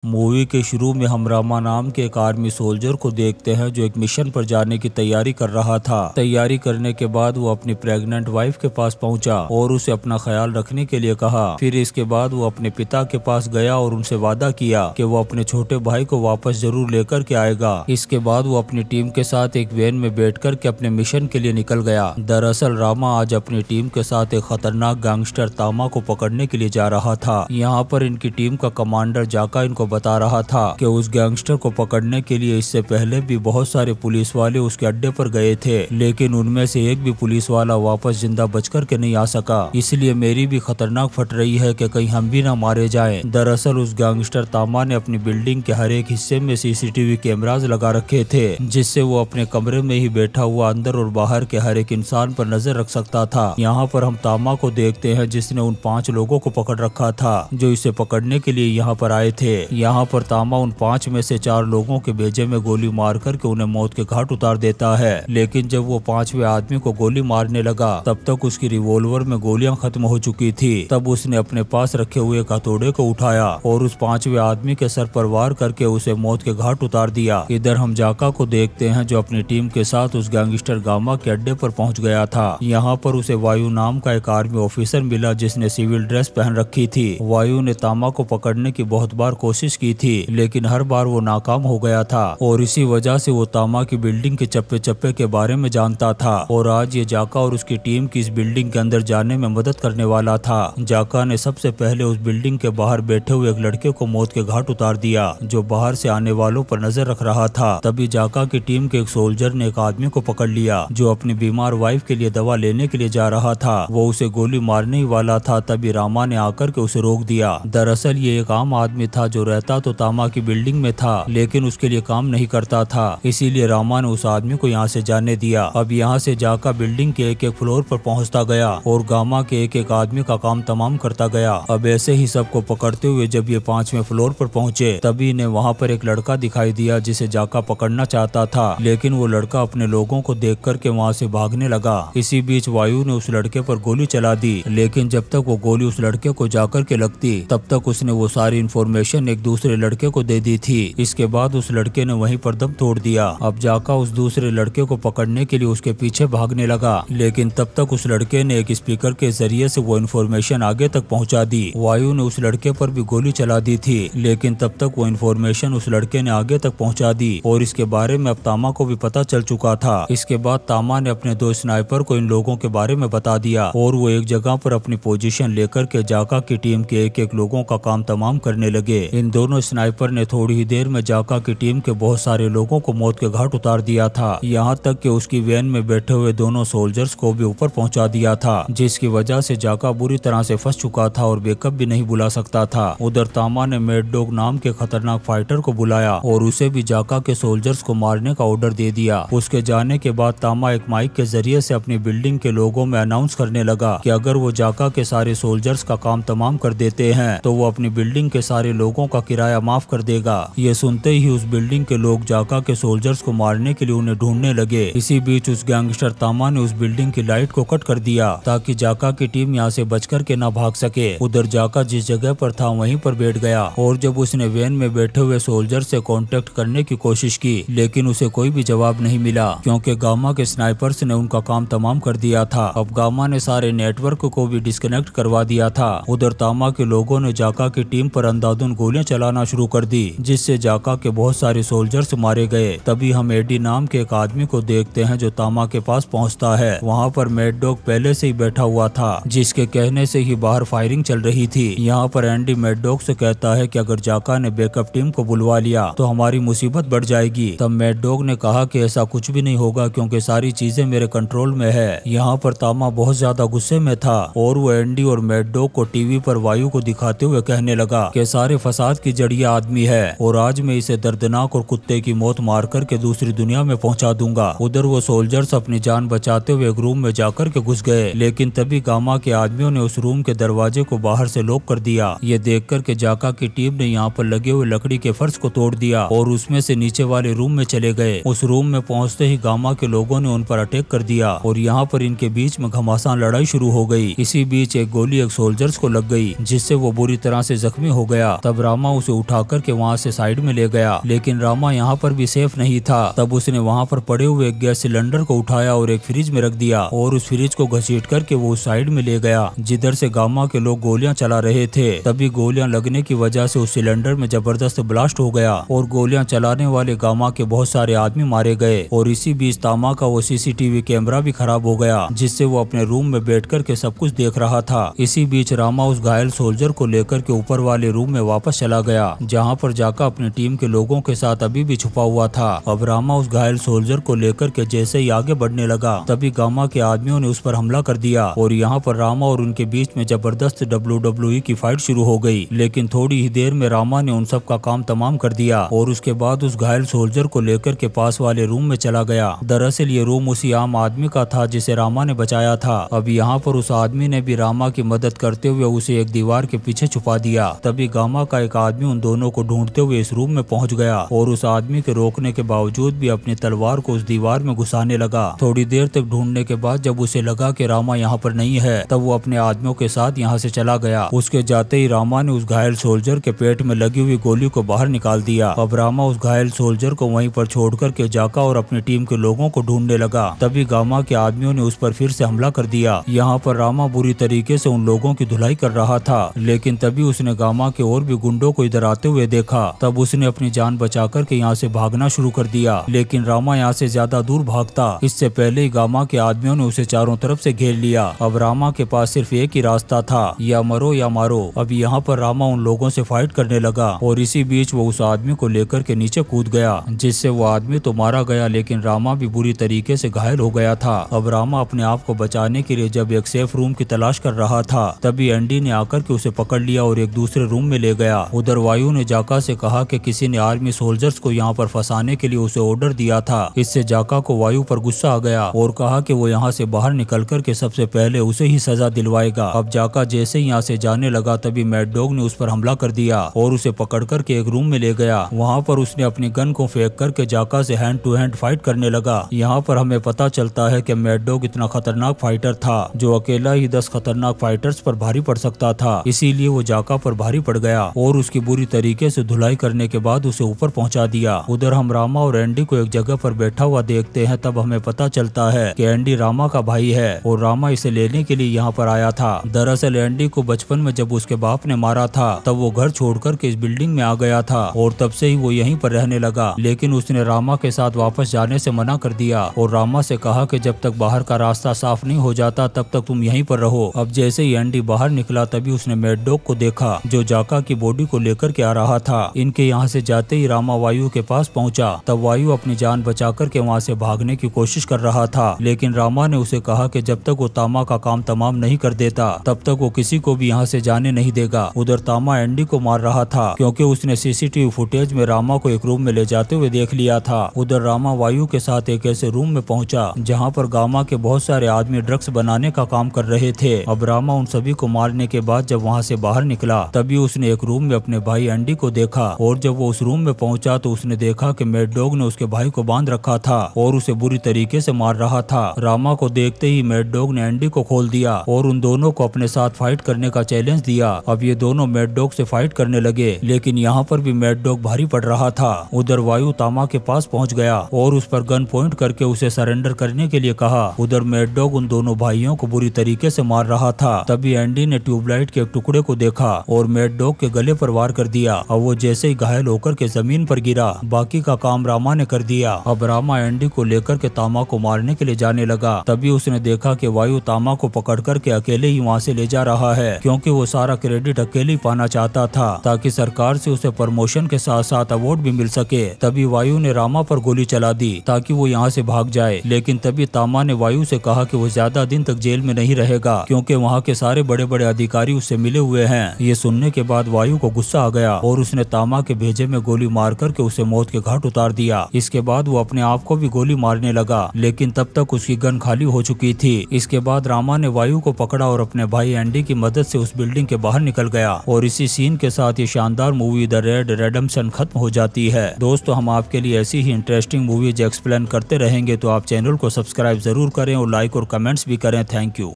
Movie के शुरू में हम रामा नाम के एक आर्मी सोल्जर को देखते हैं जो एक मिशन पर जाने की तैयारी कर रहा था। तैयारी करने के बाद वो अपनी प्रेग्नेंट वाइफ के पास पहुंचा और उसे अपना ख्याल रखने के लिए कहा। फिर इसके बाद वो अपने पिता के पास गया और उनसे वादा किया कि वो अपने छोटे भाई को वापस जरूर लेकर के आएगा। इसके बाद वो अपनी टीम के साथ एक वैन में बैठकर के अपने मिशन के लिए निकल गया। दरअसल रामा आज अपनी टीम के साथ एक खतरनाक गैंगस्टर तामा को पकड़ने के लिए जा रहा था। यहाँ पर इनकी टीम का कमांडर जाका इनको बता रहा था कि उस गैंगस्टर को पकड़ने के लिए इससे पहले भी बहुत सारे पुलिस वाले उसके अड्डे पर गए थे, लेकिन उनमें से एक भी पुलिस वाला वापस जिंदा बचकर के नहीं आ सका। इसलिए मेरी भी खतरनाक फट रही है कि कहीं हम भी ना मारे जाएं। दरअसल उस गैंगस्टर तामा ने अपनी बिल्डिंग के हर एक हिस्से में सीसीटीवी कैमरास लगा रखे थे, जिससे वो अपने कमरे में ही बैठा हुआ अंदर और बाहर के हर एक इंसान पर नजर रख सकता था। यहाँ पर हम तामा को देखते हैं जिसने उन 5 लोगों को पकड़ रखा था जो इसे पकड़ने के लिए यहाँ पर आए थे। यहाँ पर तामा उन 5 में से 4 लोगों के भेजे में गोली मार करके उन्हें मौत के घाट उतार देता है। लेकिन जब वो 5वें आदमी को गोली मारने लगा तब तक उसकी रिवॉल्वर में गोलियां खत्म हो चुकी थी। तब उसने अपने पास रखे हुए हथौड़े को उठाया और उस 5वें आदमी के सर पर वार करके उसे मौत के घाट उतार दिया। इधर हम जाका को देखते हैं जो अपनी टीम के साथ उस गैंगस्टर गामा के अड्डे पर पहुंच गया था। यहाँ पर उसे वायु नाम का एक आर्मी ऑफिसर मिला जिसने सिविल ड्रेस पहन रखी थी। वायु ने तामा को पकड़ने की बहुत बार कोशिश की थी, लेकिन हर बार वो नाकाम हो गया था और इसी वजह से वो तामा की बिल्डिंग के चप्पे चप्पे के बारे में जानता था। और आज ये जाका और उसकी टीम की इस बिल्डिंग के अंदर जाने में मदद करने वाला था। जाका ने सबसे पहले उस बिल्डिंग के बाहर बैठे हुए एक लड़के को मौत के घाट उतार दिया जो बाहर से आने वालों पर नजर रख रहा था। तभी जाका की टीम के एक सोल्जर ने एक आदमी को पकड़ लिया जो अपनी बीमार वाइफ के लिए दवा लेने के लिए जा रहा था। वो उसे गोली मारने ही वाला था, तभी रामा ने आकर के उसे रोक दिया। दरअसल ये एक आम आदमी था जो रहता तो तामा की बिल्डिंग में था, लेकिन उसके लिए काम नहीं करता था। इसीलिए रामा ने उस आदमी को यहाँ से जाने दिया। अब यहाँ से जाका बिल्डिंग के एक एक फ्लोर पर पहुँचता गया और गामा के एक एक आदमी का काम तमाम करता गया। अब ऐसे ही सबको पकड़ते हुए जब ये 5वें फ्लोर पर पहुँचे तभी इन्हें वहाँ पर एक लड़का दिखाई दिया जिसे जाका पकड़ना चाहता था, लेकिन वो लड़का अपने लोगों को देख करके वहाँ से भागने लगा। इसी बीच वायु ने उस लड़के पर गोली चला दी, लेकिन जब तक वो गोली उस लड़के को जाकर के लगती तब तक उसने वो सारी इन्फॉर्मेशन एक दूसरे लड़के को दे दी थी। इसके बाद उस लड़के ने वहीं पर दम तोड़ दिया। अब जाका उस दूसरे लड़के को पकड़ने के लिए उसके पीछे भागने लगा, लेकिन तब तक उस लड़के ने एक स्पीकर के जरिए से वो इन्फॉर्मेशन आगे तक पहुंचा दी। वायु ने उस लड़के पर भी गोली चला दी थी, लेकिन तब तक वो इन्फॉर्मेशन उस लड़के ने आगे तक पहुंचा दी और इसके बारे में अब तामा को भी पता चल चुका था। इसके बाद तामा ने अपने 2 स्नाइपर को इन लोगों के बारे में बता दिया और वो एक जगह पर अपनी पोजीशन लेकर के जाका की टीम के एक एक लोगों का काम तमाम करने लगे। इन दोनों स्नाइपर ने थोड़ी ही देर में जाका की टीम के बहुत सारे लोगों को मौत के घाट उतार दिया था। यहाँ तक कि उसकी वैन में बैठे हुए दोनों सोल्जर्स को भी ऊपर पहुंचा दिया था, जिसकी वजह से जाका बुरी तरह से फंस चुका था और बैकअप भी नहीं बुला सकता था। उधर तामा ने मैड डॉग नाम के खतरनाक फाइटर को बुलाया और उसे भी जाका के सोल्जर्स को मारने का ऑर्डर दे दिया। उसके जाने के बाद तामा एक माइक के जरिए से अपनी बिल्डिंग के लोगों में अनाउंस करने लगा कि अगर वो जाका के सारे सोल्जर्स का काम तमाम कर देते हैं तो वो अपनी बिल्डिंग के सारे लोगों का किराया माफ कर देगा। ये सुनते ही उस बिल्डिंग के लोग जाका के सोल्जर्स को मारने के लिए उन्हें ढूंढने लगे। इसी बीच उस गैंगस्टर तामा ने उस बिल्डिंग की लाइट को कट कर दिया ताकि जाका की टीम यहाँ से बचकर के न भाग सके। उधर जाका जिस जगह पर था वहीं पर बैठ गया और जब उसने वैन में बैठे हुए सोल्जर से कांटेक्ट करने की कोशिश की, लेकिन उसे कोई भी जवाब नहीं मिला क्योंकि गामा के स्नाइपर्स ने उनका काम तमाम कर दिया था। अब गामा ने सारे नेटवर्क को भी डिस्कनेक्ट करवा दिया था। उधर तामा के लोगों ने जाका की टीम पर अंधाधुंध गोलियां चलाना शुरू कर दी, जिससे जाका के बहुत सारे सोल्जर्स मारे गए। तभी हम एडी नाम के एक आदमी को देखते हैं जो तामा के पास पहुंचता है। वहां पर मैड डॉग पहले से ही बैठा हुआ था, जिसके कहने से ही बाहर फायरिंग चल रही थी। यहाँ पर एंडी मैड डॉग से कहता है कि अगर जाका ने बैकअप टीम को बुलवा लिया तो हमारी मुसीबत बढ़ जाएगी। तब मैड डॉग ने कहा कि ऐसा कुछ भी नहीं होगा क्योंकि सारी चीजें मेरे कंट्रोल में है। यहाँ पर तामा बहुत ज्यादा गुस्से में था और वो एंडी और मैड डॉग को टीवी पर वायु को दिखाते हुए कहने लगा कि सारे फसाद की जड़ ये आदमी है और आज मैं इसे दर्दनाक और कुत्ते की मौत मार करके दूसरी दुनिया में पहुंचा दूंगा। उधर वो सोल्जर्स अपनी जान बचाते हुए एक रूम में जाकर के घुस गए, लेकिन तभी गामा के आदमियों ने उस रूम के दरवाजे को बाहर से लॉक कर दिया। ये देखकर के जाका की टीम ने यहाँ पर लगे हुए लकड़ी के फर्श को तोड़ दिया और उसमें से नीचे वाले रूम में चले गए। उस रूम में पहुंचते ही गामा के लोगों ने उन पर अटैक कर दिया और यहाँ पर इनके बीच में घमासान लड़ाई शुरू हो गई। इसी बीच एक गोली एक सोल्जर्स को लग गई जिससे वो बुरी तरह से जख्मी हो गया। तब रामा रामा उसे उठा करके वहाँ से साइड में ले गया, लेकिन रामा यहाँ पर भी सेफ नहीं था। तब उसने वहाँ पर पड़े हुए एक गैस सिलेंडर को उठाया और एक फ्रिज में रख दिया और उस फ्रिज को घसीट करके वो साइड में ले गया जिधर से गामा के लोग गोलियां चला रहे थे। तभी गोलियां लगने की वजह से उस सिलेंडर में जबरदस्त ब्लास्ट हो गया और गोलियां चलाने वाले गामा के बहुत सारे आदमी मारे गए। और इसी बीच तामा का वो सीसीटीवी कैमरा भी खराब हो गया जिससे वो अपने रूम में बैठ करके सब कुछ देख रहा था। इसी बीच रामा उस घायल सोल्जर को लेकर के ऊपर वाले रूम में वापस चला गया जहाँ पर जाकर अपनी टीम के लोगों के साथ अभी भी छुपा हुआ था। अब रामा उस घायल सोल्जर को लेकर के जैसे ही आगे बढ़ने लगा तभी गामा के आदमियों ने उस पर हमला कर दिया और यहाँ पर रामा और उनके बीच में जबरदस्त WWE की फाइट शुरू हो गई। लेकिन थोड़ी ही देर में रामा ने उन सब का काम तमाम कर दिया और उसके बाद उस घायल सोल्जर को लेकर के पास वाले रूम में चला गया। दरअसल ये रूम उसी आम आदमी का था जिसे रामा ने बचाया था। अब यहाँ पर उस आदमी ने भी रामा की मदद करते हुए उसे एक दीवार के पीछे छुपा दिया। तभी गामा का एक आदमी उन दोनों को ढूंढते हुए इस रूम में पहुंच गया और उस आदमी के रोकने के बावजूद भी अपनी तलवार को उस दीवार में घुसाने लगा। थोड़ी देर तक ढूंढने के बाद जब उसे लगा कि रामा यहाँ पर नहीं है तब वो अपने आदमियों के साथ यहाँ से चला गया। उसके जाते ही रामा ने उस घायल सोल्जर के पेट में लगी हुई गोली को बाहर निकाल दिया। अब रामा उस घायल सोल्जर को वहीं पर छोड़ करके जाका और अपनी टीम के लोगों को ढूंढने लगा। तभी गामा के आदमियों ने उस पर फिर से हमला कर दिया। यहाँ पर रामा बुरी तरीके से उन लोगों की धुलाई कर रहा था, लेकिन तभी उसने गामा के और भी गुंडों को इधर आते हुए देखा। तब उसने अपनी जान बचा करके यहाँ से भागना शुरू कर दिया, लेकिन रामा यहाँ से ज्यादा दूर भागता इससे पहले ही गामा के आदमियों ने उसे चारों तरफ से घेर लिया। अब रामा के पास सिर्फ एक ही रास्ता था, या मरो या मारो। अब यहाँ पर रामा उन लोगों से फाइट करने लगा और इसी बीच वो उस आदमी को लेकर के नीचे कूद गया जिससे वो आदमी तो मारा गया, लेकिन रामा भी बुरी तरीके से घायल हो गया था। अब रामा अपने आप को बचाने के लिए जब एक सेफ रूम की तलाश कर रहा था तभी एंडी ने आकर के उसे पकड़ लिया और एक दूसरे रूम में ले गया। उधर वायु ने जाका से कहा कि किसी ने आर्मी सोल्जर्स को यहाँ पर फंसाने के लिए उसे ऑर्डर दिया था। इससे जाका को वायु पर गुस्सा आ गया और कहा कि वो यहाँ से बाहर निकल कर के सबसे पहले उसे ही सजा दिलवाएगा। अब जाका जैसे ही यहाँ से जाने लगा तभी मैड डॉग ने उस पर हमला कर दिया और उसे पकड़ करके एक रूम में ले गया। वहाँ पर उसने अपनी गन को फेंक करके जाका से हैंड टू हैंड फाइट करने लगा। यहाँ पर हमें पता चलता है कि मैड डॉग इतना खतरनाक फाइटर था जो अकेला ही 10 खतरनाक फाइटर्स पर भारी पड़ सकता था, इसीलिए वो जाका पर भारी पड़ गया और उसकी बुरी तरीके से धुलाई करने के बाद उसे ऊपर पहुंचा दिया। उधर हम रामा और एंडी को एक जगह पर बैठा हुआ देखते हैं। तब हमें पता चलता है कि एंडी रामा का भाई है और रामा इसे लेने के लिए यहाँ पर आया था। दरअसल एंडी को बचपन में जब उसके बाप ने मारा था तब वो घर छोड़कर के इस बिल्डिंग में आ गया था और तब से ही वो यहीं पर रहने लगा, लेकिन उसने रामा के साथ वापस जाने से मना कर दिया और रामा से कहा कि जब तक बाहर का रास्ता साफ नहीं हो जाता तब तक तुम यहीं पर रहो। अब जैसे ही एंडी बाहर निकला तभी उसने मैड डॉग को देखा जो जाका की बॉडी को लेकर के आ रहा था। इनके यहाँ से जाते ही रामा वायु के पास पहुंचा। तब वायु अपनी जान बचा करके वहाँ से भागने की कोशिश कर रहा था, लेकिन रामा ने उसे कहा कि जब तक वो तामा का काम तमाम नहीं कर देता तब तक वो किसी को भी यहाँ से जाने नहीं देगा। उधर तामा एंडी को मार रहा था क्योंकि उसने सीसीटीवी फुटेज में रामा को एक रूम में ले जाते हुए देख लिया था। उधर रामा वायु के साथ एक ऐसे रूम में पहुंचा जहाँ पर गामा के बहुत सारे आदमी ड्रग्स बनाने का काम कर रहे थे। अब रामा उन सभी को मारने के बाद जब वहाँ से बाहर निकला तभी उसने एक रूम में अपने भाई एंडी को देखा और जब वो उस रूम में पहुंचा तो उसने देखा कि मैड डॉग ने उसके भाई को बांध रखा था और उसे बुरी तरीके से मार रहा था। रामा को देखते ही मैड डॉग ने एंडी को खोल दिया और उन दोनों को अपने साथ फाइट करने का चैलेंज दिया। अब ये दोनों मैड डॉग से फाइट करने लगे, लेकिन यहाँ पर भी मैड डॉग भारी पड़ रहा था। उधर वायु तामा के पास पहुँच गया और उस पर गन पॉइंट करके उसे सरेंडर करने के लिए कहा। उधर मैड डॉग उन दोनों भाइयों को बुरी तरीके से मार रहा था। तभी एंडी ने ट्यूबलाइट के एक टुकड़े को देखा और मैड डॉग के गले पर वार कर दिया और वो जैसे ही घायल होकर के जमीन पर गिरा। बाकी का काम रामा ने कर दिया। अब रामा एंडी को लेकर के तामा को मारने के लिए जाने लगा। तभी उसने देखा कि वायु तामा को पकड़ करके अकेले ही वहाँ से ले जा रहा है क्योंकि वो सारा क्रेडिट अकेले ही पाना चाहता था ताकि सरकार से उसे प्रमोशन के साथ साथ अवार्ड भी मिल सके। तभी वायु ने रामा पर गोली चला दी ताकि वो यहाँ से भाग जाए, लेकिन तभी तामा ने वायु से कहा कि वो ज्यादा दिन तक जेल में नहीं रहेगा क्योंकि वहाँ के सारे बड़े बड़े अधिकारी उससे मिले हुए हैं। ये सुनने के बाद वायु को गुस्सा आ गया और उसने तामा के भेजे में गोली मार करके उसे मौत के घाट उतार दिया। इसके बाद वो अपने आप को भी गोली मारने लगा, लेकिन तब तक उसकी गन खाली हो चुकी थी। इसके बाद रामा ने वायु को पकड़ा और अपने भाई एंडी की मदद से उस बिल्डिंग के बाहर निकल गया और इसी सीन के साथ ये शानदार मूवी द रेड रेडेम्पशन खत्म हो जाती है। दोस्तों, हम आपके लिए ऐसी ही इंटरेस्टिंग मूवीज एक्सप्लेन करते रहेंगे, तो आप चैनल को सब्सक्राइब जरूर करें और लाइक और कमेंट्स भी करें। Thank you.